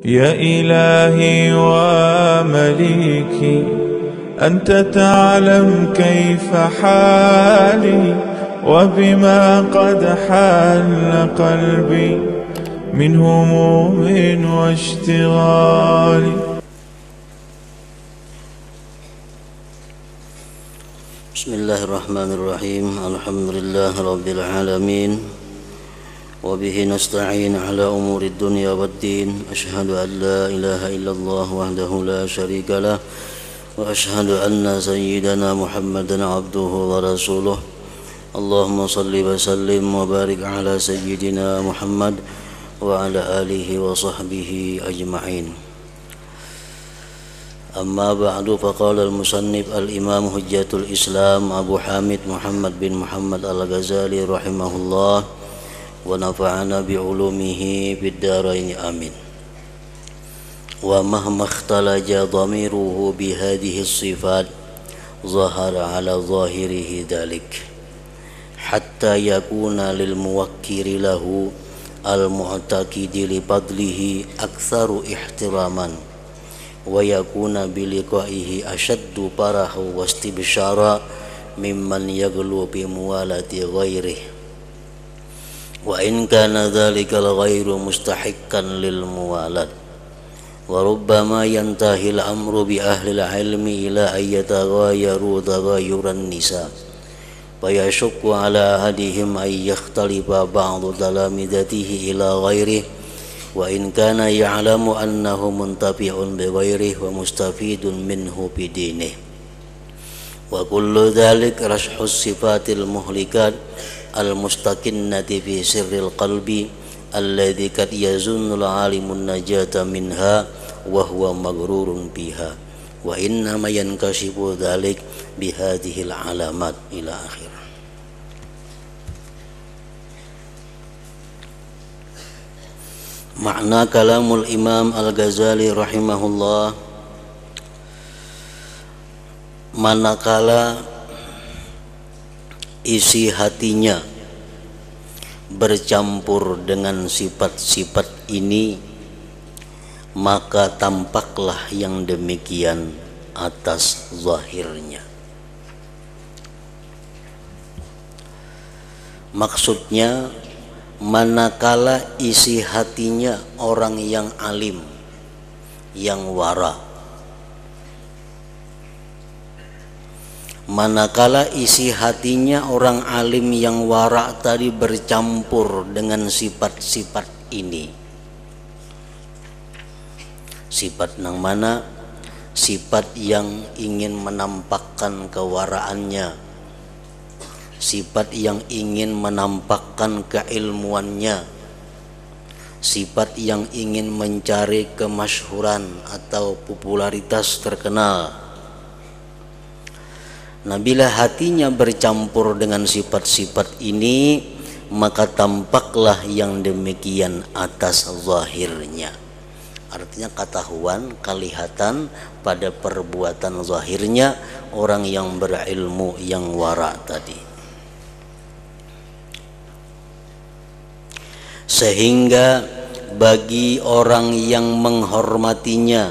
يا إلهي ومليكي أنت تعلم كيف حالي وبما قد حل قلبي من هموم واشتغال. بسم الله الرحمن الرحيم. الحمد لله رب العالمين وبه نستعين على أمور الدنيا والدين. أشهد أن لا إله إلا الله وحده لا شريك له وأشهد أن سيدنا محمدا عبده ورسوله. اللهم صل وسلم وبارك على سيدنا محمد وعلى آله وصحبه أجمعين. أما بعد فقال المصنف الإمام حجة الإسلام أبو حامد محمد بن محمد الغزالي رحمه الله ونفعنا بعلومه في الدارين آمين. ومهما اختلج ضميره بهذه الصفات ظهر على ظاهره ذلك حتى يكون للموكر له المعتقد لفضله أكثر احتراما ويكون بلقائه أشد فرحا واستبشارا ممن يغلو بموالاة غيره وإن كان ذلك الغير مستحقا للموالاة. وربما ينتهي الأمر بأهل العلم إلى أن يتغايروا تغاير النساء فيشق على أحدهم أن يختلف بعض تلامذته إلى غيره وإن كان يعلم أنه منتفع بغيره ومستفيد منه بدينه. وكل ذلك رشح الصفات المهلكات المستكنة في سر القلب الذي قد يظن العالم النجاة منها وهو مغرور بها وإنما ينكشف ذلك بهذه العلامات إلى آخره. Makna kalamul Imam Al-Ghazali rahimahullah, manakala isi hatinya bercampur dengan sifat-sifat ini, maka tampaklah yang demikian atas zahirnya. Maksudnya, manakala isi hatinya orang yang alim, yang wara, manakala isi hatinya orang alim yang wara tadi bercampur dengan sifat-sifat ini. Sifat yang mana? Sifat yang ingin menampakkan kewaraannya, sifat yang ingin menampakkan keilmuannya, sifat yang ingin mencari kemasyhuran atau popularitas terkenal. Nah, bila hatinya bercampur dengan sifat-sifat ini, maka tampaklah yang demikian atas zahirnya. Artinya ketahuan, kelihatan pada perbuatan zahirnya orang yang berilmu, yang wara tadi. Sehingga bagi orang yang menghormatinya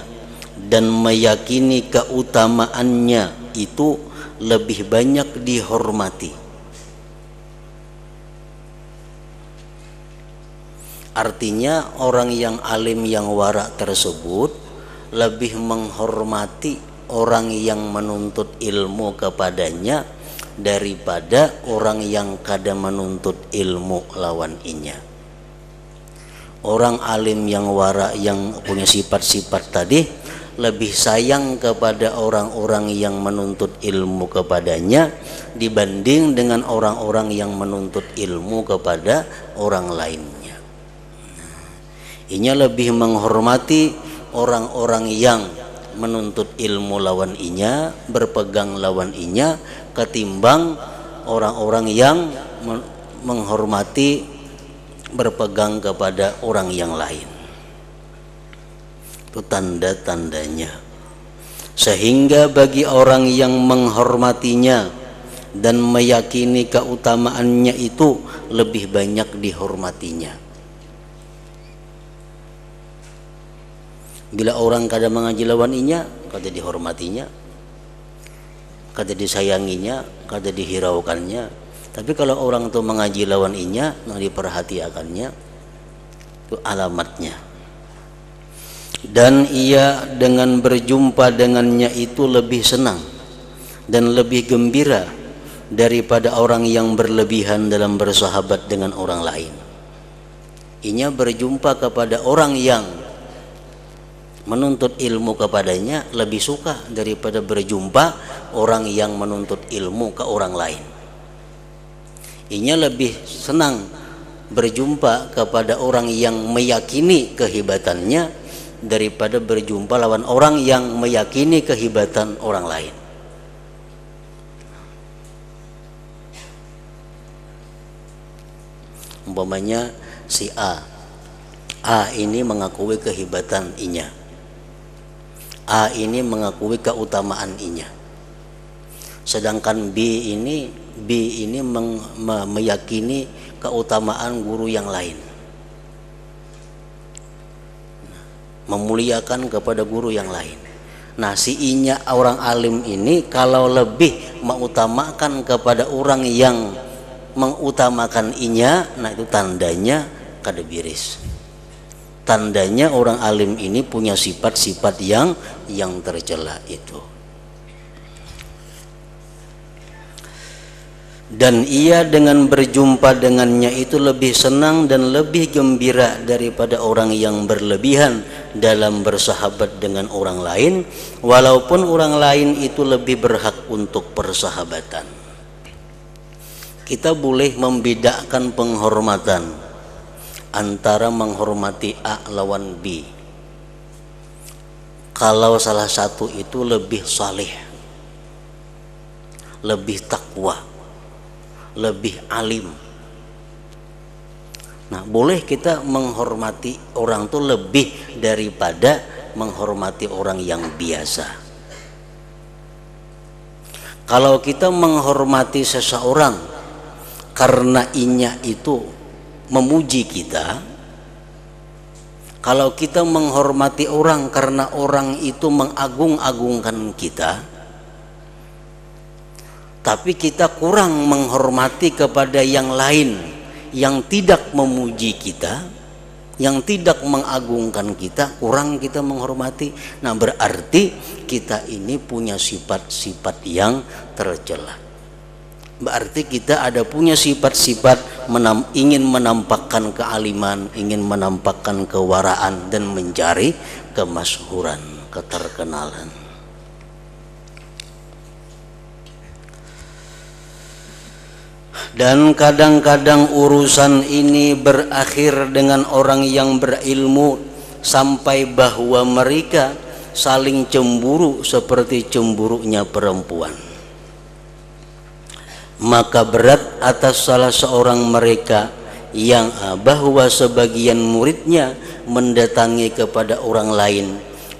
dan meyakini keutamaannya itu lebih banyak dihormati. Artinya orang yang alim yang wara tersebut lebih menghormati orang yang menuntut ilmu kepadanya daripada orang yang kada menuntut ilmu lawan inya. Orang alim yang wara yang punya sifat-sifat tadi lebih sayang kepada orang-orang yang menuntut ilmu kepadanya dibanding dengan orang-orang yang menuntut ilmu kepada orang lainnya. Inya lebih menghormati orang-orang yang menuntut ilmu lawan inya, berpegang lawan inya, ketimbang orang-orang yang menghormati berpegang kepada orang yang lain. Itu tanda-tandanya. Sehingga bagi orang yang menghormatinya dan meyakini keutamaannya itu lebih banyak dihormatinya. Bila orang kada mengaji lawan inya, kada dihormatinya, kada disayanginya, kada dihiraukannya. Tapi kalau orang itu mengaji lawan inya, yang diperhatikannya, itu alamatnya. Dan ia dengan berjumpa dengannya itu lebih senang dan lebih gembira daripada orang yang berlebihan dalam bersahabat dengan orang lain. Inya berjumpa kepada orang yang menuntut ilmu kepadanya lebih suka daripada berjumpa orang yang menuntut ilmu ke orang lain. Inya lebih senang berjumpa kepada orang yang meyakini kehebatannya daripada berjumpa lawan orang yang meyakini kehebatan orang lain. Umpamanya si A ini mengakui kehebatan inya, A ini mengakui keutamaan inya, sedangkan B ini meyakini keutamaan guru yang lain, memuliakan kepada guru yang lain. Nah, si inya orang alim ini kalau lebih mengutamakan kepada orang yang mengutamakan inya, nah itu tandanya kada biris. Tandanya orang alim ini punya sifat-sifat yang tercela itu. Dan ia dengan berjumpa dengannya itu lebih senang dan lebih gembira daripada orang yang berlebihan dalam bersahabat dengan orang lain, walaupun orang lain itu lebih berhak untuk persahabatan. Kita boleh membedakan penghormatan antara menghormati A lawan B. Kalau salah satu itu lebih saleh, lebih takwa, lebih alim, nah boleh kita menghormati orang itu lebih daripada menghormati orang yang biasa. Kalau kita menghormati seseorang karena inya itu memuji kita, kalau kita menghormati orang karena orang itu mengagung-agungkan kita, tapi kita kurang menghormati kepada yang lain yang tidak memuji kita, yang tidak mengagungkan kita, kurang kita menghormati. Nah, berarti kita ini punya sifat-sifat yang tercela. Berarti kita ada punya sifat-sifat ingin menampakkan kealiman, ingin menampakkan kewaraan dan mencari kemasyhuran, keterkenalan. Dan kadang-kadang urusan ini berakhir dengan orang yang berilmu sampai bahwa mereka saling cemburu seperti cemburunya perempuan. Maka berat atas salah seorang mereka yang bahwa sebagian muridnya mendatangi kepada orang lain,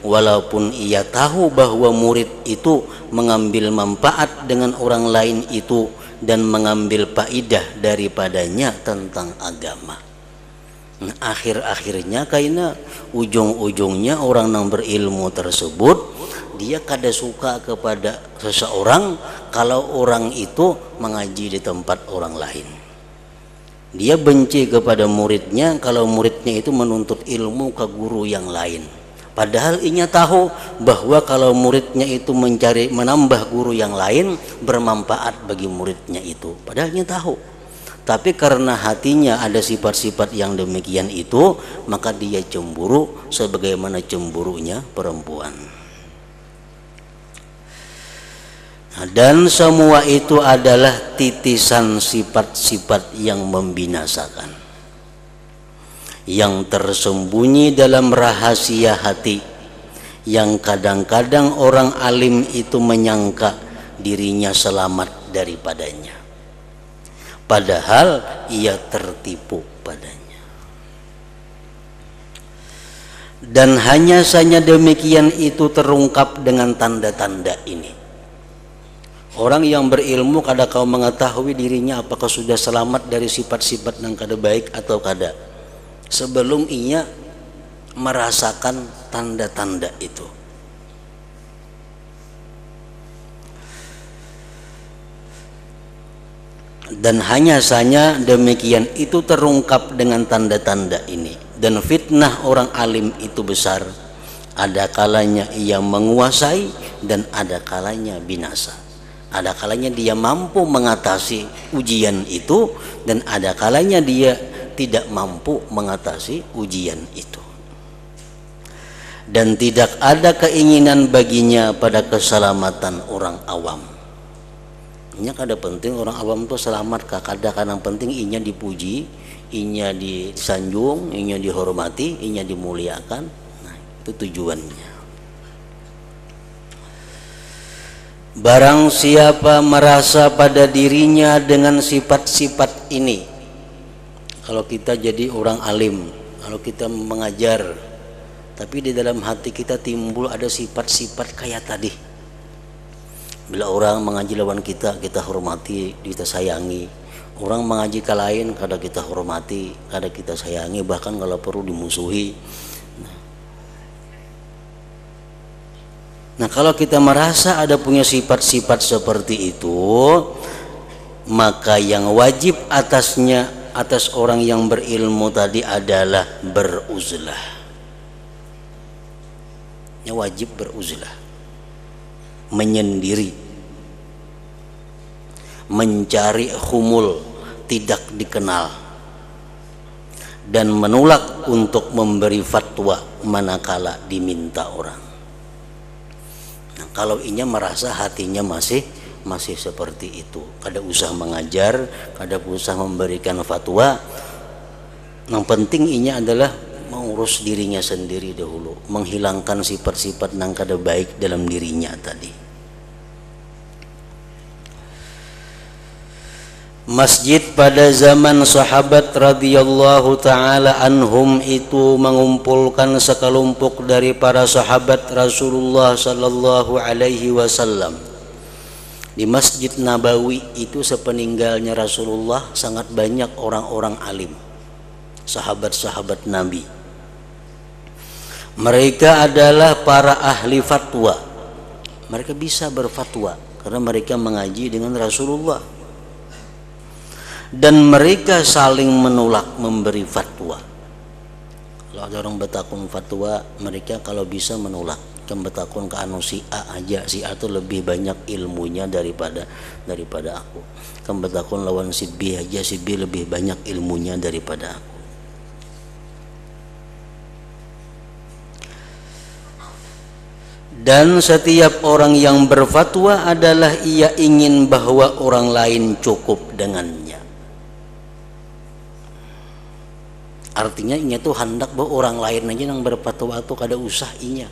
walaupun ia tahu bahwa murid itu mengambil manfaat dengan orang lain itu dan mengambil faidah daripadanya tentang agama. Nah, akhir-akhirnya kaina ujung-ujungnya orang yang berilmu tersebut dia kada suka kepada seseorang kalau orang itu mengaji di tempat orang lain. Dia benci kepada muridnya kalau muridnya itu menuntut ilmu ke guru yang lain. Padahal inya tahu bahwa kalau muridnya itu menambah guru yang lain bermanfaat bagi muridnya itu. Padahal inya tahu. Tapi karena hatinya ada sifat-sifat yang demikian itu, maka dia cemburu sebagaimana cemburunya perempuan. Nah, dan semua itu adalah titisan sifat-sifat yang membinasakan, yang tersembunyi dalam rahasia hati, yang kadang-kadang orang alim itu menyangka dirinya selamat daripadanya, padahal ia tertipu padanya. Dan hanya saja demikian itu terungkap dengan tanda-tanda ini. Orang yang berilmu kada kau mengetahui dirinya apakah sudah selamat dari sifat-sifat yang kada baik atau kada sebelum ia merasakan tanda-tanda itu. Dan hanya saja demikian itu terungkap dengan tanda-tanda ini. Dan fitnah orang alim itu besar. Ada kalanya ia menguasai dan ada kalanya binasa. Ada kalanya dia mampu mengatasi ujian itu dan ada kalanya dia tidak mampu mengatasi ujian itu. Dan tidak ada keinginan baginya pada keselamatan orang awam. Ini kada penting orang awam itu selamat, kadang penting inya dipuji, inya disanjung, inya dihormati, inya dimuliakan. Nah, itu tujuannya. Barang siapa merasa pada dirinya dengan sifat-sifat ini, kalau kita jadi orang alim, kalau kita mengajar, tapi di dalam hati kita timbul ada sifat-sifat kayak tadi. Bila orang mengaji lawan kita, kita hormati, kita sayangi. Orang mengaji ke lain, kadang kita hormati, kadang kita sayangi, bahkan kalau perlu dimusuhi. Nah, kalau kita merasa ada punya sifat-sifat seperti itu, maka yang wajib atas orang yang berilmu tadi adalah beruzlah. Yang wajib beruzlah, menyendiri, mencari humul tidak dikenal, dan menolak untuk memberi fatwa manakala diminta orang. Nah, kalau inya merasa hatinya masih seperti itu, kada usah mengajar, kada usah memberikan fatwa. Yang penting inya adalah mengurus dirinya sendiri dahulu, menghilangkan sifat-sifat yang kada baik dalam dirinya tadi. Masjid pada zaman sahabat radhiyallahu taala anhum itu mengumpulkan sekelompok dari para sahabat Rasulullah sallallahu alaihi wasallam. Di Masjid Nabawi itu sepeninggalnya Rasulullah sangat banyak orang-orang alim, sahabat-sahabat Nabi. Mereka adalah para ahli fatwa. Mereka bisa berfatwa karena mereka mengaji dengan Rasulullah. Dan mereka saling menolak memberi fatwa. Kalau ada orang betakun fatwa, mereka kalau bisa menolak. Kan betakun ke anu si A aja, si A itu lebih banyak ilmunya daripada aku. Kan betakun lawan si B aja, si B lebih banyak ilmunya daripada aku. Dan setiap orang yang berfatwa adalah ia ingin bahwa orang lain cukup dengannya. Artinya inya tuh hendak bahwa orang lain aja yang berfatwa itu kada usah inya.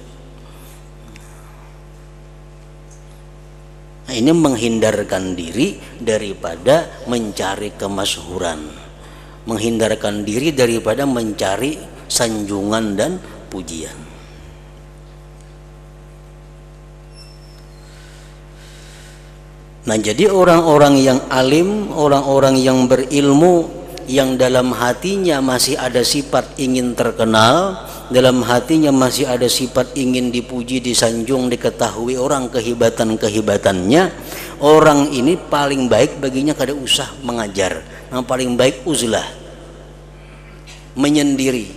Nah, ini menghindarkan diri daripada mencari kemasyhuran, menghindarkan diri daripada mencari sanjungan dan pujian. Nah, jadi orang-orang yang alim, orang-orang yang berilmu, yang dalam hatinya masih ada sifat ingin terkenal, dalam hatinya masih ada sifat ingin dipuji, disanjung, diketahui orang kehebatan-kehebatannya, orang ini paling baik baginya kada usah mengajar. Yang paling baik uzlah, menyendiri.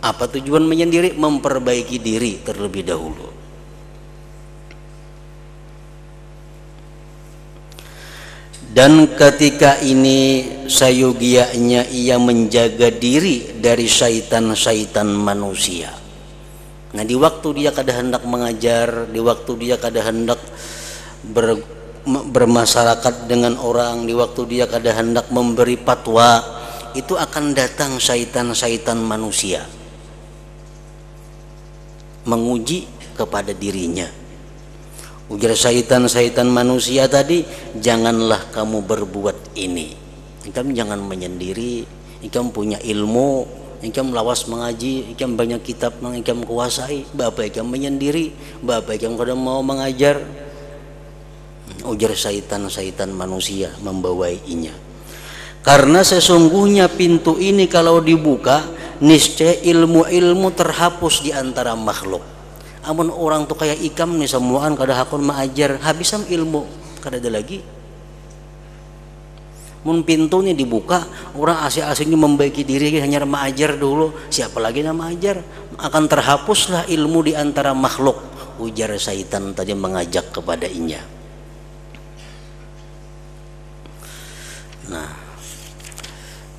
Apa tujuan menyendiri? Memperbaiki diri terlebih dahulu. Dan ketika ini sayogianya ia menjaga diri dari syaitan-syaitan manusia. Nah, di waktu dia kada hendak mengajar, di waktu dia kada hendak bermasyarakat dengan orang, di waktu dia kada hendak memberi fatwa, itu akan datang syaitan-syaitan manusia menguji kepada dirinya. Ujar syaitan-syaitan manusia tadi, janganlah kamu berbuat ini. Engkau jangan menyendiri, engkau punya ilmu, engkau lawas mengaji, engkau banyak kitab yang engkau kuasai, bapak engkau menyendiri, bapak engkau kada mau mengajar. Ujar syaitan-syaitan manusia membawainya. Karena sesungguhnya pintu ini kalau dibuka, niscaya ilmu-ilmu terhapus di antara makhluk. Amun orang tuh kayak ikam nih semuaan kada hakun maajar, habisam ilmu kada ada lagi. Mun pintu nih dibuka, orang asing-asingnya membaiki diri hanya maajar dulu, siapa lagi nama ajar? Akan terhapuslah ilmu di antara makhluk, ujar syaitan tadi mengajak kepada inya. Nah,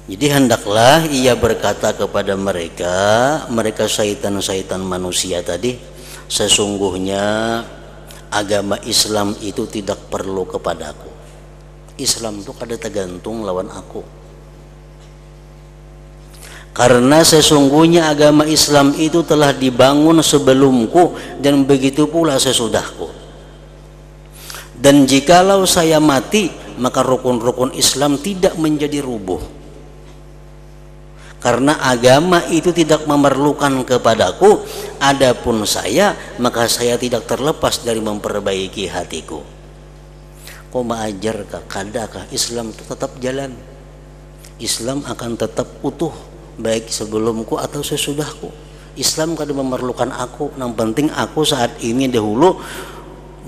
jadi hendaklah ia berkata kepada mereka syaitan-syaitan manusia tadi, sesungguhnya agama Islam itu tidak perlu kepadaku. Islam itu kada tergantung lawan aku. Karena sesungguhnya agama Islam itu telah dibangun sebelumku dan begitu pula sesudahku. Dan jikalau saya mati, maka rukun-rukun Islam tidak menjadi rubuh. Karena agama itu tidak memerlukan kepadaku, adapun saya, maka saya tidak terlepas dari memperbaiki hatiku. Kau maajar kah, kada kah, Islam itu tetap jalan. Islam akan tetap utuh, baik sebelumku atau sesudahku. Islam kada memerlukan aku, yang penting aku saat ini dahulu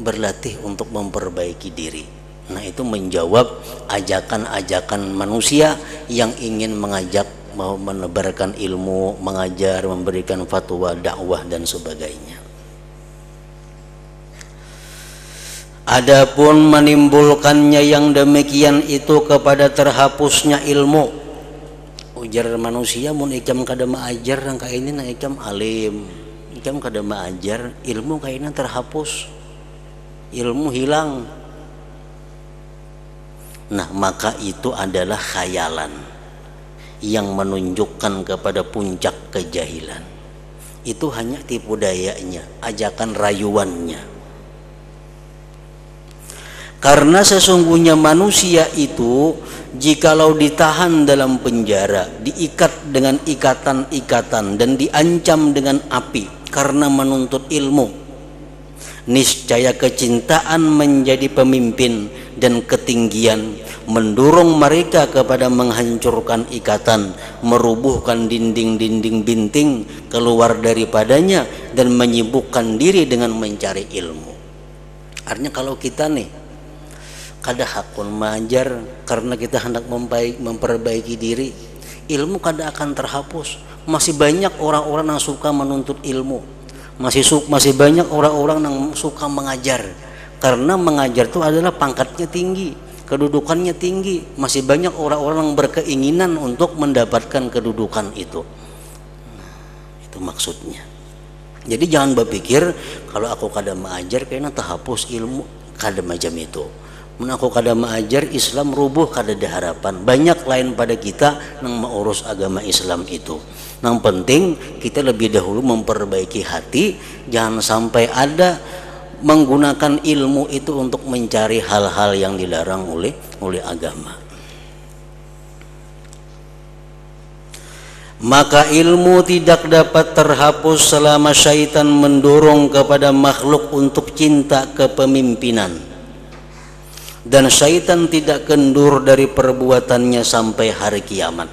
berlatih untuk memperbaiki diri. Nah, itu menjawab ajakan-ajakan manusia yang ingin mengajak, mau menebarkan ilmu, mengajar, memberikan fatwa, dakwah dan sebagainya. Adapun menimbulkannya yang demikian itu kepada terhapusnya ilmu, ujar manusia, mun ikam kada maajar nang kaini nang ikam alim, ikam kada maajar, ilmu kaina terhapus, ilmu hilang. Nah, maka itu adalah khayalan yang menunjukkan kepada puncak kejahilan. Itu hanya tipu dayanya, ajakan rayuannya. Karena sesungguhnya manusia itu jikalau ditahan dalam penjara, diikat dengan ikatan-ikatan dan diancam dengan api karena menuntut ilmu, niscaya kecintaan menjadi pemimpin dan ketinggian mendorong mereka kepada menghancurkan ikatan, merubuhkan dinding-dinding binting keluar daripadanya dan menyibukkan diri dengan mencari ilmu. Artinya kalau kita nih kada hakun mengajar karena kita hendak memperbaiki diri, ilmu kada akan terhapus. Masih banyak orang-orang yang suka menuntut ilmu, masih banyak orang-orang yang suka mengajar karena mengajar itu adalah pangkatnya tinggi, kedudukannya tinggi. Masih banyak orang-orang yang berkeinginan untuk mendapatkan kedudukan itu. Itu maksudnya. Jadi jangan berpikir kalau aku kada mengajar kayaknya terhapus ilmu, kada macam itu. Aku kada mengajar Islam rubuh, kada ada harapan. Banyak lain pada kita yang mengurus agama Islam itu. Yang penting kita lebih dahulu memperbaiki hati, jangan sampai ada menggunakan ilmu itu untuk mencari hal-hal yang dilarang oleh agama. Maka ilmu tidak dapat terhapus selama syaitan mendorong kepada makhluk untuk cinta kepemimpinan. Dan syaitan tidak kendur dari perbuatannya sampai hari kiamat.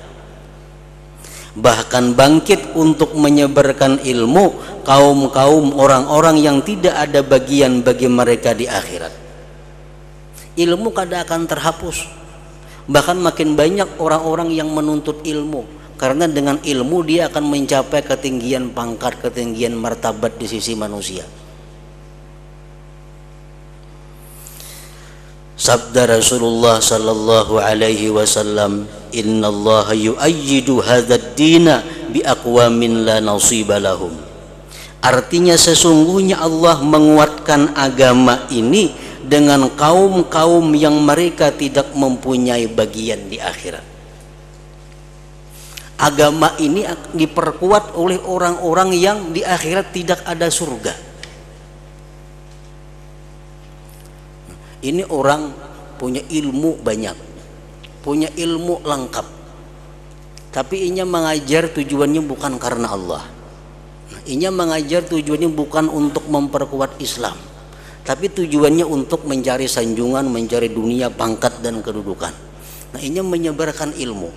Bahkan bangkit untuk menyebarkan ilmu kaum-kaum orang-orang yang tidak ada bagian bagi mereka di akhirat. Ilmu kada akan terhapus. Bahkan makin banyak orang-orang yang menuntut ilmu, karena dengan ilmu dia akan mencapai ketinggian pangkat, ketinggian martabat di sisi manusia. Sabda Rasulullah sallallahu alaihi wasallam, innallaha yu'ayyidu hadzal dina bi aqwamin la nasiba lahum. Artinya sesungguhnya Allah menguatkan agama ini dengan kaum-kaum yang mereka tidak mempunyai bagian di akhirat. Agama ini diperkuat oleh orang-orang yang di akhirat tidak ada surga. Ini orang punya ilmu banyak, punya ilmu lengkap, tapi inya mengajar tujuannya bukan karena Allah. Inya mengajar tujuannya bukan untuk memperkuat Islam, tapi tujuannya untuk mencari sanjungan, mencari dunia, pangkat dan kedudukan. Nah, inya menyebarkan ilmu.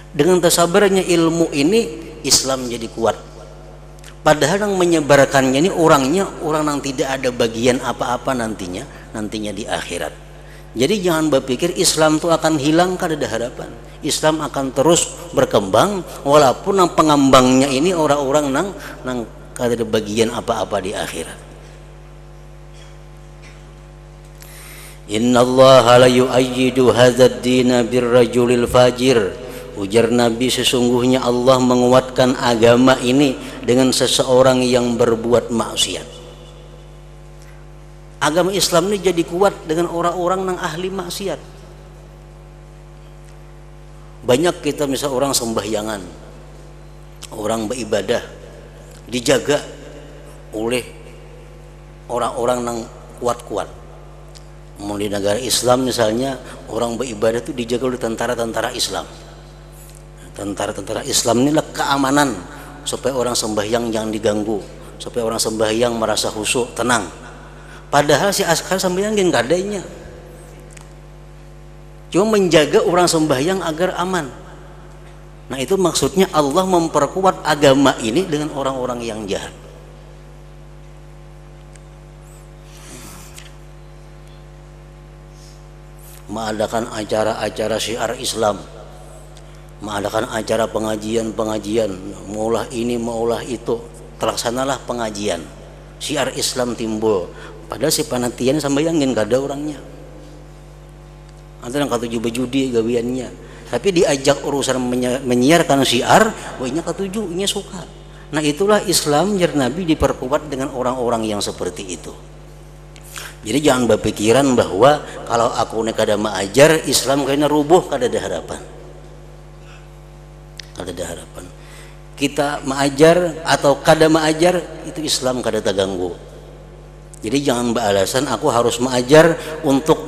Dengan tersabarnya ilmu ini Islam jadi kuat. Padahal yang menyebarkannya ini orang yang tidak ada bagian apa-apa nantinya di akhirat. Jadi jangan berpikir Islam itu akan hilang, kada ada harapan. Islam akan terus berkembang walaupun yang pengembangnya ini orang-orang nang kada ada bagian apa-apa di akhirat. Innallaha la yu'ayyidu hadzal dina birrajulil fajir. Ujar Nabi, sesungguhnya Allah menguatkan agama ini dengan seseorang yang berbuat maksiat. Agama Islam ini jadi kuat dengan orang-orang yang ahli maksiat. Banyak kita misal orang sembahyangan, orang beribadah, dijaga oleh orang-orang yang kuat-kuat. Di negara Islam misalnya, orang beribadah itu dijaga oleh tentara-tentara Islam. Tentara-tentara Islam inilah keamanan supaya orang sembahyang jangan diganggu, supaya orang sembahyang merasa khusyuk, tenang. Padahal si askar sembahyang gak adanya, cuma menjaga orang sembahyang agar aman. Nah itu maksudnya Allah memperkuat agama ini dengan orang-orang yang jahat. Mengadakan acara-acara syiar Islam, mengadakan acara pengajian-pengajian, maulah ini maulah itu, terlaksanalah pengajian, syiar Islam timbul. Padahal si panitian sambayangin gak ada orangnya, antara yang katuju berjudi gawiannya, tapi diajak urusan menyiarkan syiar, wahnya katuju, nya suka. Nah itulah Islam jar Nabi diperkuat dengan orang-orang yang seperti itu. Jadi jangan berpikiran bahwa kalau aku nek kada mengajar Islam kayaknya rubuh, kada ada harapan. Kada ada harapan. Kita mengajar atau kada mengajar itu Islam kada terganggu. Jadi jangan beralasan aku harus mengajar untuk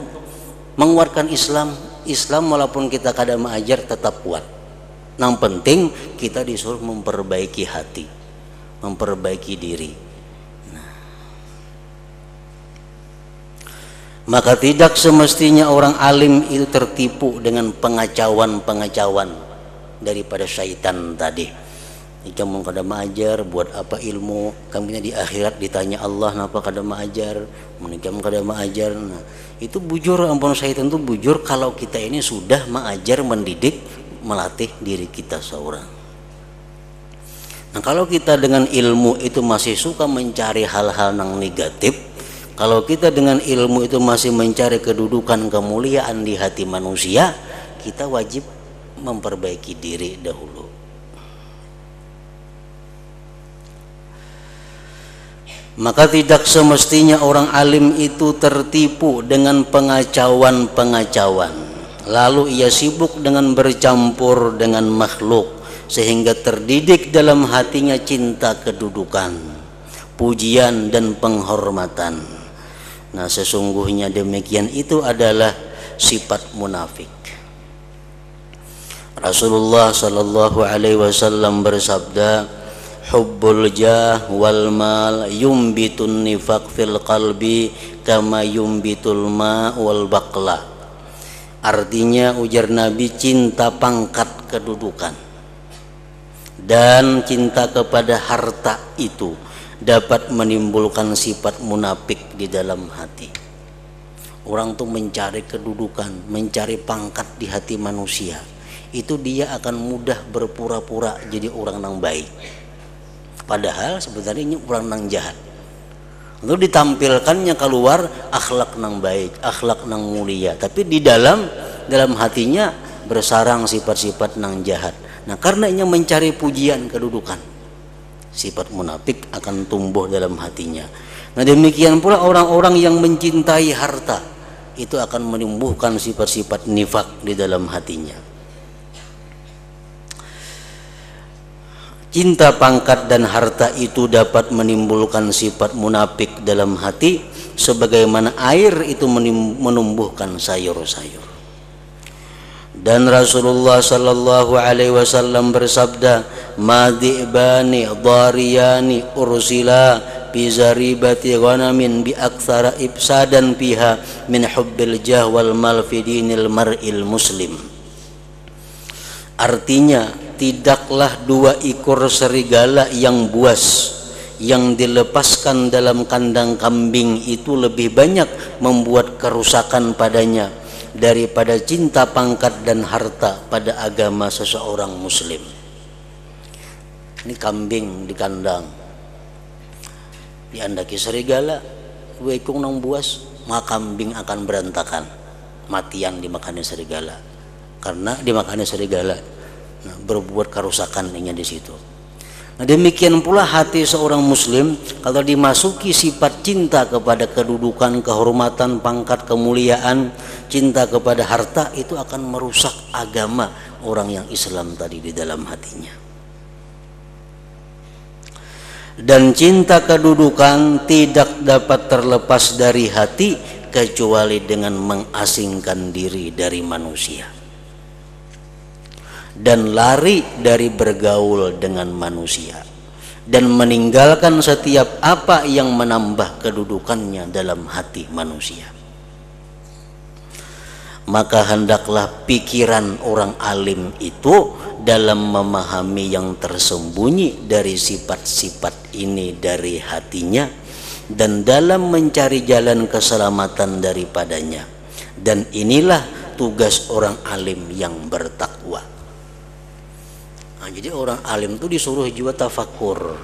menguatkan Islam. Islam walaupun kita kada mengajar tetap kuat. Yang penting kita disuruh memperbaiki hati, memperbaiki diri. Maka tidak semestinya orang alim itu tertipu dengan pengacauan-pengacauan daripada syaitan tadi. Kamu kada mengajar, buat apa ilmu? Kamunya di akhirat ditanya Allah, kenapa kada mengajar? Kamu kada mengajar. Nah, itu bujur, ampun syaitan itu bujur kalau kita ini sudah mengajar, mendidik, melatih diri kita seorang. Nah, kalau kita dengan ilmu itu masih suka mencari hal-hal yang negatif, kalau kita dengan ilmu itu masih mencari kedudukan kemuliaan di hati manusia, kita wajib memperbaiki diri dahulu. Maka tidak semestinya orang alim itu tertipu dengan pengacauan-pengacauan, lalu ia sibuk dengan bercampur dengan makhluk sehingga terdidik dalam hatinya cinta kedudukan, pujian dan penghormatan. Nah sesungguhnya demikian itu adalah sifat munafik. Rasulullah sallallahu alaihi wasallam bersabda, hubbul jah wal mal yumbitun nifaq fil qalbi kama yumbitul ma wal baqla. Artinya ujar Nabi, cinta pangkat kedudukan dan cinta kepada harta itu dapat menimbulkan sifat munafik di dalam hati. Orang tuh mencari kedudukan, mencari pangkat di hati manusia, itu dia akan mudah berpura-pura jadi orang yang baik, padahal sebenarnya ini orang yang jahat. Lalu ditampilkannya keluar akhlak yang baik, akhlak yang mulia, tapi di dalam hatinya bersarang sifat-sifat yang jahat. Nah karena ini mencari pujian kedudukan, sifat munafik akan tumbuh dalam hatinya. Nah demikian pula orang-orang yang mencintai harta itu akan menumbuhkan sifat-sifat nifak di dalam hatinya. Cinta pangkat dan harta itu dapat menimbulkan sifat munafik dalam hati, sebagaimana air itu menumbuhkan sayur-sayur. Dan Rasulullah sallallahu alaihi wasallam bersabda, madibani dhariyani ursila bi zaribati ghanamin bi aktsara ifsadan fiha min hubbil jah wal mal fi dinil mar'il muslim. Artinya tidaklah 2 ekor serigala yang buas yang dilepaskan dalam kandang kambing itu lebih banyak membuat kerusakan padanya daripada cinta pangkat dan harta pada agama seseorang muslim. Ini kambing di kandang, diandaki serigala, 2 ekor nang buas, maka kambing akan berantakan, matian dimakannya serigala. Karena dimakannya serigala, nah, berbuat kerusakan di situ. Nah, demikian pula hati seorang muslim kalau dimasuki sifat cinta kepada kedudukan, kehormatan, pangkat, kemuliaan, cinta kepada harta, itu akan merusak agama orang yang Islam tadi di dalam hatinya. Dan cinta kedudukan tidak dapat terlepas dari hati kecuali dengan mengasingkan diri dari manusia dan lari dari bergaul dengan manusia dan meninggalkan setiap apa yang menambah kedudukannya dalam hati manusia. Maka hendaklah pikiran orang alim itu dalam memahami yang tersembunyi dari sifat-sifat ini dari hatinya dan dalam mencari jalan keselamatan daripadanya. Dan inilah tugas orang alim yang bertakwa. Nah, jadi orang alim itu disuruh juga tafakur,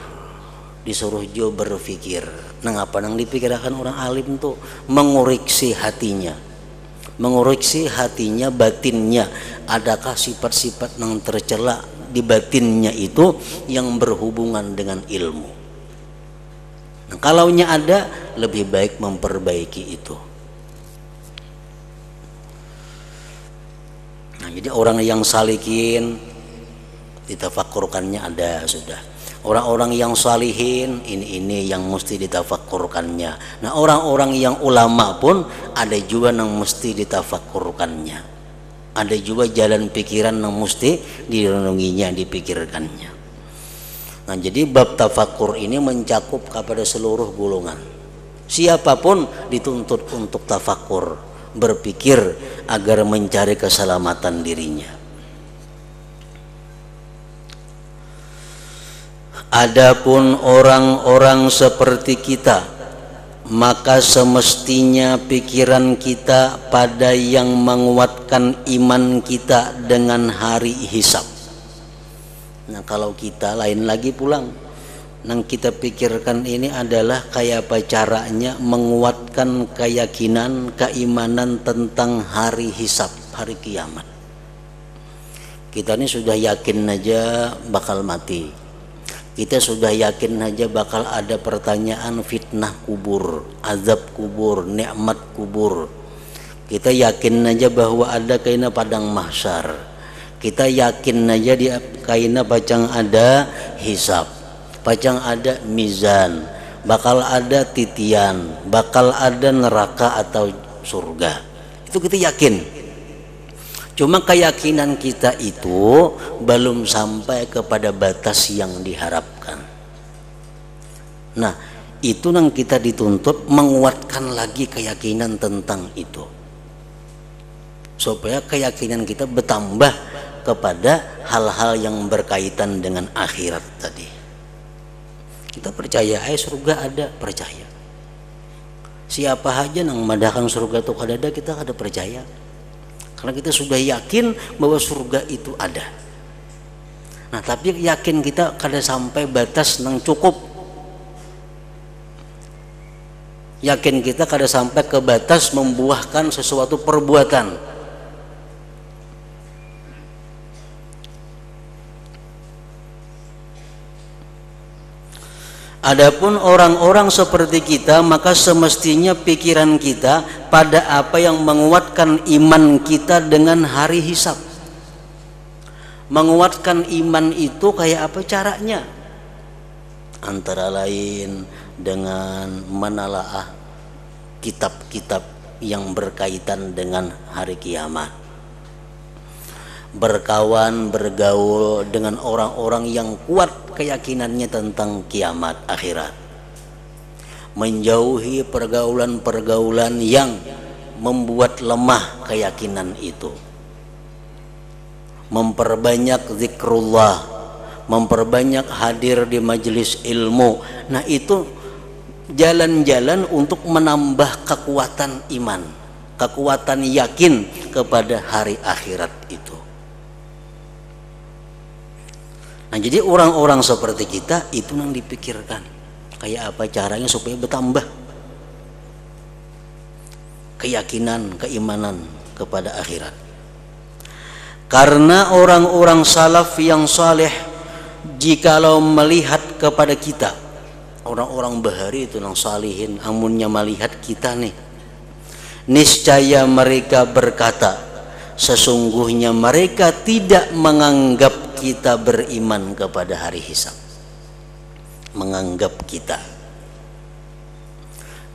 disuruh juga berpikir. Nah, apa yang dipikirkan orang alim itu mengoreksi hatinya, mengoreksi hatinya, batinnya. Adakah sifat-sifat yang tercela di batinnya itu yang berhubungan dengan ilmu? Nah, kalaunya ada, lebih baik memperbaiki itu. Nah, jadi orang yang salikin ditafakurkannya ada sudah. Orang-orang yang salihin ini yang mesti ditafakurkannya. Nah, orang-orang yang ulama pun ada juga yang mesti ditafakurkannya. Ada juga jalan pikiran yang mesti direnunginya, dipikirkannya. Nah, jadi bab tafakur ini mencakup kepada seluruh golongan. Siapapun dituntut untuk tafakur, berpikir agar mencari keselamatan dirinya. Adapun orang-orang seperti kita, maka semestinya pikiran kita pada yang menguatkan iman kita dengan hari hisab. Nah, kalau kita lain lagi pulang, yang kita pikirkan ini adalah kayak apa caranya menguatkan keyakinan, keimanan tentang hari hisab, hari kiamat. Kita ini sudah yakin aja bakal mati. Kita sudah yakin aja bakal ada pertanyaan fitnah kubur, azab kubur, nikmat kubur. Kita yakin aja bahwa ada kaina padang mahsyar. Kita yakin aja di kaina pacang ada hisab, pacang ada mizan, bakal ada titian, bakal ada neraka atau surga. Itu kita yakin. Cuma keyakinan kita itu belum sampai kepada batas yang diharapkan. Nah, itu yang kita dituntut menguatkan lagi keyakinan tentang itu, supaya keyakinan kita bertambah kepada hal-hal yang berkaitan dengan akhirat tadi. Kita percaya surga ada, percaya. Siapa aja yang madahkan surga itu ada, kita ada percaya. Karena kita sudah yakin bahwa surga itu ada. Nah, tapi yakin kita kada sampai batas yang cukup. Yakin kita kada sampai ke batas membuahkan sesuatu perbuatan. Adapun orang-orang seperti kita, maka semestinya pikiran kita pada apa yang menguatkan iman kita dengan hari hisab. Menguatkan iman itu kayak apa caranya? Antara lain dengan menalaah kitab-kitab yang berkaitan dengan hari kiamat. Berkawan, bergaul dengan orang-orang yang kuat keyakinannya tentang kiamat akhirat. Menjauhi pergaulan-pergaulan yang membuat lemah keyakinan itu. memperbanyak zikrullah, memperbanyak hadir di majelis ilmu. Nah, itu jalan-jalan untuk menambah kekuatan iman, kekuatan yakin kepada hari akhirat itu. Nah, jadi orang-orang seperti kita itu yang dipikirkan kayak apa caranya supaya bertambah keyakinan, keimanan kepada akhirat. Karena orang-orang salaf yang saleh, jikalau melihat kepada kita, orang-orang bahari itu yang salihin, amunnya melihat kita nih, niscaya mereka berkata, sesungguhnya mereka tidak menganggap kita beriman kepada hari hisab. Menganggap kita,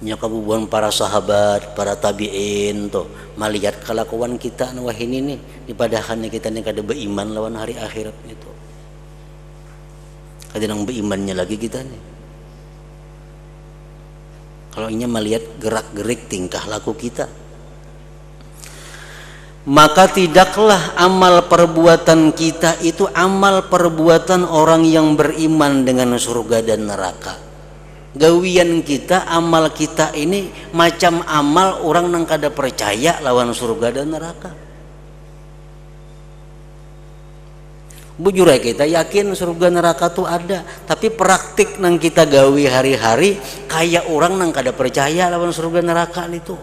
nyakabubuan para sahabat, para tabi'in tuh melihat kelakuan kita wah ini nih, dipadahannya kita nih kada beriman lawan hari akhirat itu. Kada nang berimannya lagi kita nih. Kalau inya melihat gerak-gerik tingkah laku kita, maka tidaklah amal perbuatan kita itu amal perbuatan orang yang beriman dengan surga dan neraka. Gawian kita, amal kita ini macam amal orang yang kada percaya lawan surga dan neraka. Bujur ya, kita yakin surga neraka tuh ada, tapi praktik nang kita gawi hari-hari kayak orang nang kada percaya lawan surga neraka itu.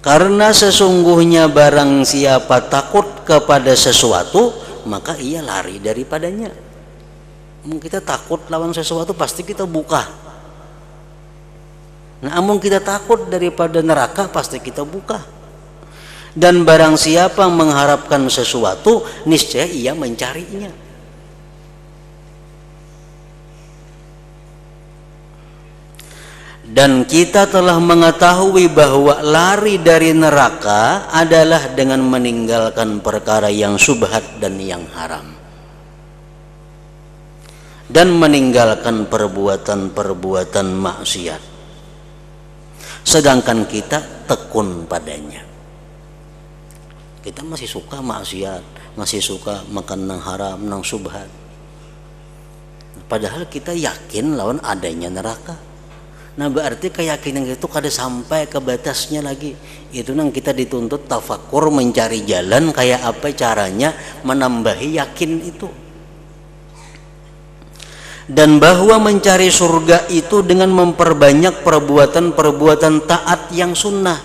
Karena sesungguhnya barang siapa takut kepada sesuatu, maka ia lari daripadanya. Kita takut lawan sesuatu pasti kita buka. Nah, amun kita takut daripada neraka pasti kita buka. Dan barang siapa mengharapkan sesuatu, niscaya ia mencarinya. Dan kita telah mengetahui bahwa lari dari neraka adalah dengan meninggalkan perkara yang syubhat dan yang haram, dan meninggalkan perbuatan-perbuatan maksiat. Sedangkan kita tekun padanya. Kita masih suka maksiat, masih suka makan nang haram, nang syubhat. Padahal kita yakin lawan adanya neraka. Nah, berarti keyakinan itu kada sampai ke batasnya lagi. Itu nang kita dituntut tafakur, mencari jalan kayak apa caranya menambahi yakin itu. Dan bahwa mencari surga itu dengan memperbanyak perbuatan-perbuatan taat yang sunnah.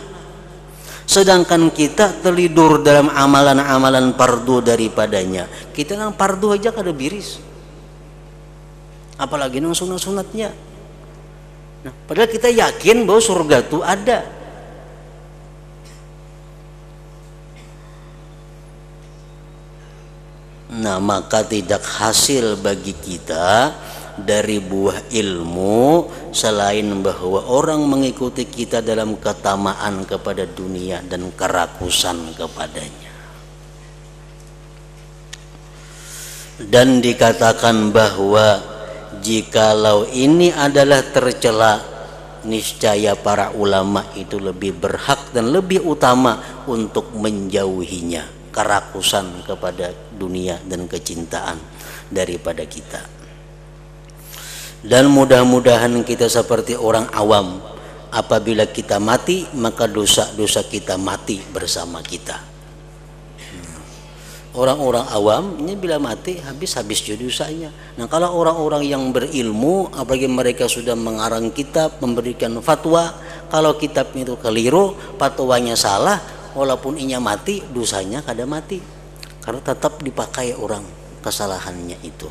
Sedangkan kita terlidur dalam amalan-amalan fardu daripadanya. Kita nang fardu aja kada biris, apalagi nang sunat-sunatnya. Nah, padahal kita yakin bahwa surga itu ada. Nah, maka tidak hasil bagi kita dari buah ilmu selain bahwa orang mengikuti kita dalam ketamaan kepada dunia dan kerakusan kepadanya. Dan dikatakan bahwa jikalau ini adalah tercela, niscaya para ulama itu lebih berhak dan lebih utama untuk menjauhinya, kerakusan kepada dunia dan kecintaan daripada kita. Dan mudah-mudahan kita seperti orang awam, apabila kita mati maka dosa-dosa kita mati bersama kita. Orang-orang awam ini bila mati habis juga dosanya. Nah, kalau orang-orang yang berilmu, apalagi mereka sudah mengarang kitab, memberikan fatwa, kalau kitab itu keliru, fatwanya salah, walaupun inya mati, dosanya kada mati, karena tetap dipakai orang kesalahannya itu.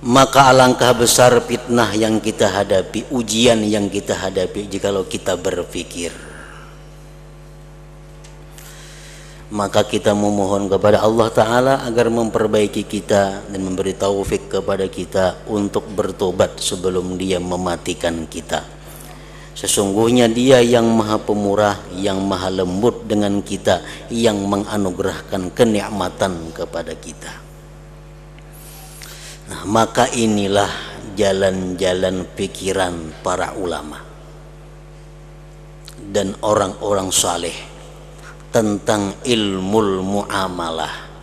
Maka alangkah besar fitnah yang kita hadapi, ujian yang kita hadapi jikalau kita berpikir. Maka kita memohon kepada Allah Ta'ala agar memperbaiki kita dan memberi taufik kepada kita untuk bertobat sebelum Dia mematikan kita. Sesungguhnya Dia yang maha pemurah, yang maha lembut dengan kita, yang menganugerahkan kenikmatan kepada kita. Nah, maka inilah jalan-jalan pikiran para ulama dan orang-orang saleh tentang ilmu muamalah.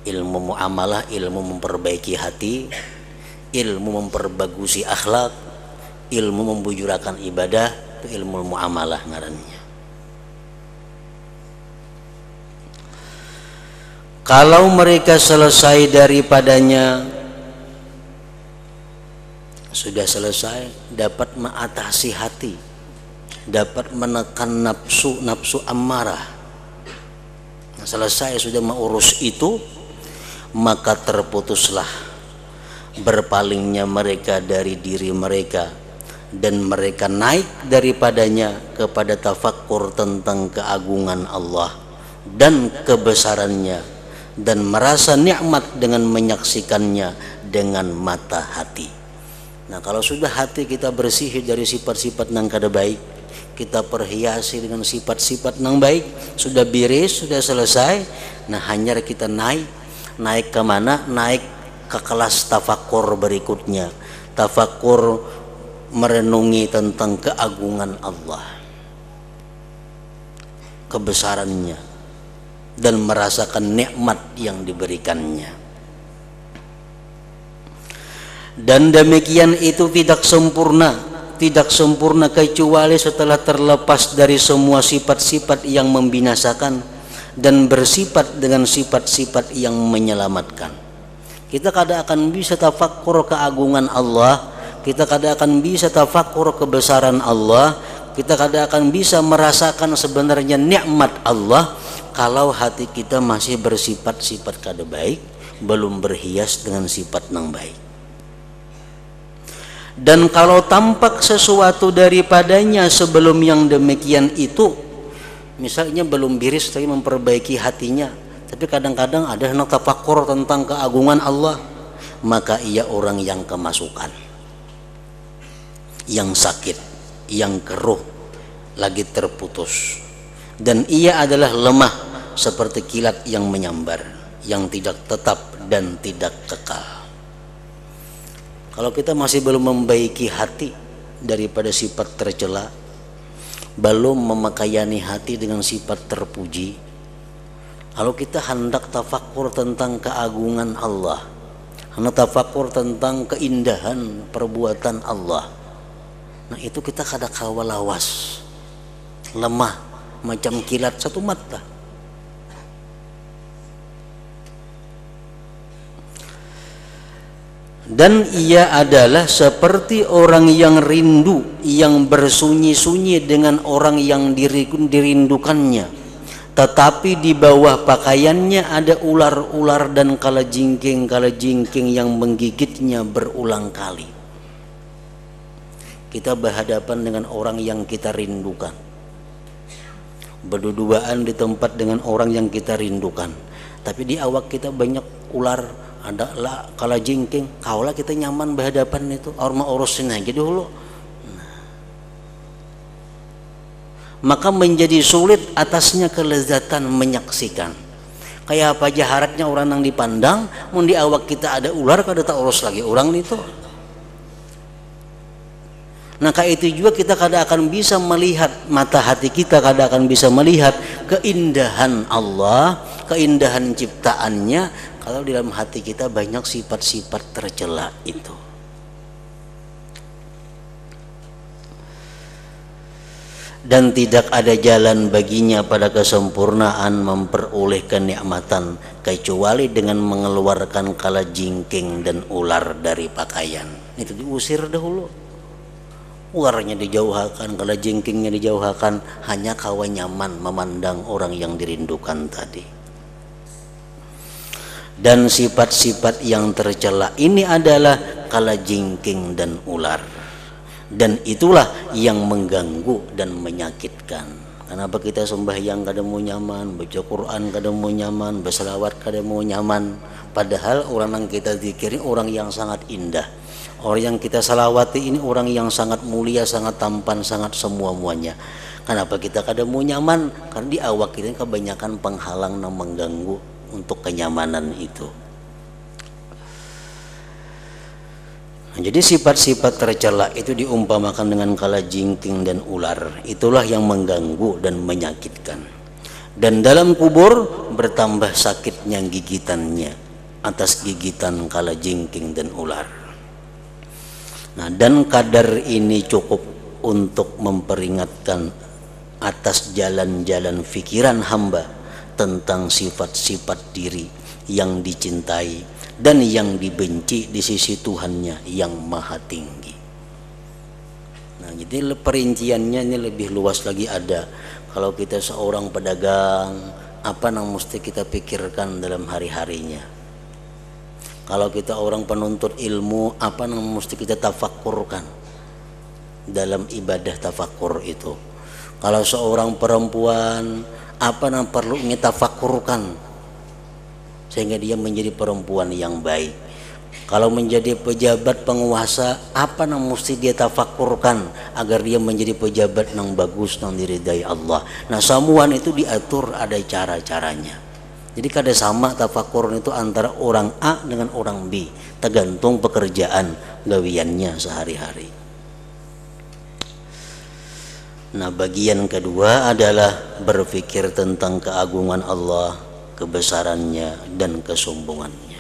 Ilmu muamalah, ilmu memperbaiki hati, ilmu memperbagusi akhlak, ilmu membujurakan ibadah, itu ilmu muamalah ngarannya. Kalau mereka selesai daripadanya, sudah selesai, dapat mengatasi hati, dapat menekan nafsu ammarah, selesai sudah mengurus itu, maka terputuslah berpalingnya mereka dari diri mereka, dan mereka naik daripadanya kepada tafakkur tentang keagungan Allah dan kebesarannya, dan merasa nikmat dengan menyaksikannya dengan mata hati. Nah, kalau sudah hati kita bersih dari sifat-sifat nang kada baik, kita perhiasi dengan sifat-sifat nang baik, sudah beres, sudah selesai. Nah, hanya kita naik ke mana? Naik ke kelas tafakkur berikutnya. Tafakkur merenungi tentang keagungan Allah, kebesarannya, dan merasakan nikmat yang diberikannya. Dan demikian itu tidak sempurna kecuali setelah terlepas dari semua sifat-sifat yang membinasakan dan bersifat dengan sifat-sifat yang menyelamatkan. Kita kada akan bisa tafakkur keagungan Allah, kita kada akan bisa tafakkur kebesaran Allah, kita kada akan bisa merasakan sebenarnya nikmat Allah kalau hati kita masih bersifat-sifat kada baik, belum berhias dengan sifat nang baik. Dan kalau tampak sesuatu daripadanya sebelum yang demikian itu, misalnya belum biris tapi memperbaiki hatinya, tapi kadang-kadang ada hendak tafakkur tentang keagungan Allah, maka ia orang yang kemasukan, yang sakit, yang keruh, lagi terputus, dan ia adalah lemah seperti kilat yang menyambar, yang tidak tetap dan tidak kekal. Kalau kita masih belum membaiki hati daripada sifat tercela, belum memakaiani hati dengan sifat terpuji, kalau kita hendak tafakkur tentang keagungan Allah, hendak tafakkur tentang keindahan perbuatan Allah, nah itu kita kada kawa lawas, lemah macam kilat satu mata. Dan ia adalah seperti orang yang rindu, yang bersunyi-sunyi dengan orang yang dirindukannya, tetapi di bawah pakaiannya ada ular-ular dan kalajengking yang menggigitnya berulang kali. Kita berhadapan dengan orang yang kita rindukan, berduaan di tempat dengan orang yang kita rindukan, tapi di awak kita banyak ular, ada lah kalajengking, kaulah kita nyaman berhadapan itu, orang urusin aja dulu. Maka menjadi sulit atasnya kelezatan menyaksikan. Kayak apa jaharatnya orang yang dipandang, mun di awak kita ada ular, kada tak urus lagi orang itu. Nah, kayak itu juga kita kada akan bisa melihat, mata hati kita kada akan bisa melihat keindahan Allah, keindahan ciptaannya, kalau di dalam hati kita banyak sifat-sifat tercela itu. Dan tidak ada jalan baginya pada kesempurnaan memperoleh kenikmatan kecuali dengan mengeluarkan kalajengking dan ular dari pakaian. Itu diusir dahulu, ularnya dijauhkan, kalajengkingnya dijauhkan, hanya kawan nyaman memandang orang yang dirindukan tadi. Dan sifat-sifat yang tercela ini adalah kalajengking dan ular, dan itulah yang mengganggu dan menyakitkan. Kenapa kita sembahyang kada mau nyaman, baca Quran kada mau nyaman, berselawat kada mau nyaman, padahal orang yang kita zikiri orang yang sangat indah, orang yang kita salawati ini orang yang sangat mulia, sangat tampan, sangat semua-muanya. Kenapa kita kada mau nyaman? Karena di awak kita kebanyakan penghalang yang mengganggu untuk kenyamanan itu. Jadi sifat-sifat tercela itu diumpamakan dengan kalajengking dan ular. Itulah yang mengganggu dan menyakitkan. Dan dalam kubur bertambah sakitnya gigitannya atas gigitan kalajengking dan ular. Nah, dan kadar ini cukup untuk memperingatkan atas jalan-jalan pikiran hamba tentang sifat-sifat diri yang dicintai dan yang dibenci di sisi Tuhannya yang maha tinggi. Nah, jadi perinciannya ini lebih luas lagi ada. Kalau kita seorang pedagang, apa yang mesti kita pikirkan dalam hari-harinya? Kalau kita orang penuntut ilmu, apa yang mesti kita tafakkurkan dalam ibadah tafakkur itu? Kalau seorang perempuan, apa yang perlu kita tafakkurkan sehingga dia menjadi perempuan yang baik? Kalau menjadi pejabat penguasa, apa yang mesti dia tafakkurkan agar dia menjadi pejabat yang bagus, yang diridai Allah? Nah, samuan itu diatur, ada cara-caranya. Jadi kada sama tafakkur itu antara orang A dengan orang B, tergantung pekerjaan gawiannya sehari-hari. Nah, bagian kedua adalah berpikir tentang keagungan Allah, kebesarannya dan kesombongannya.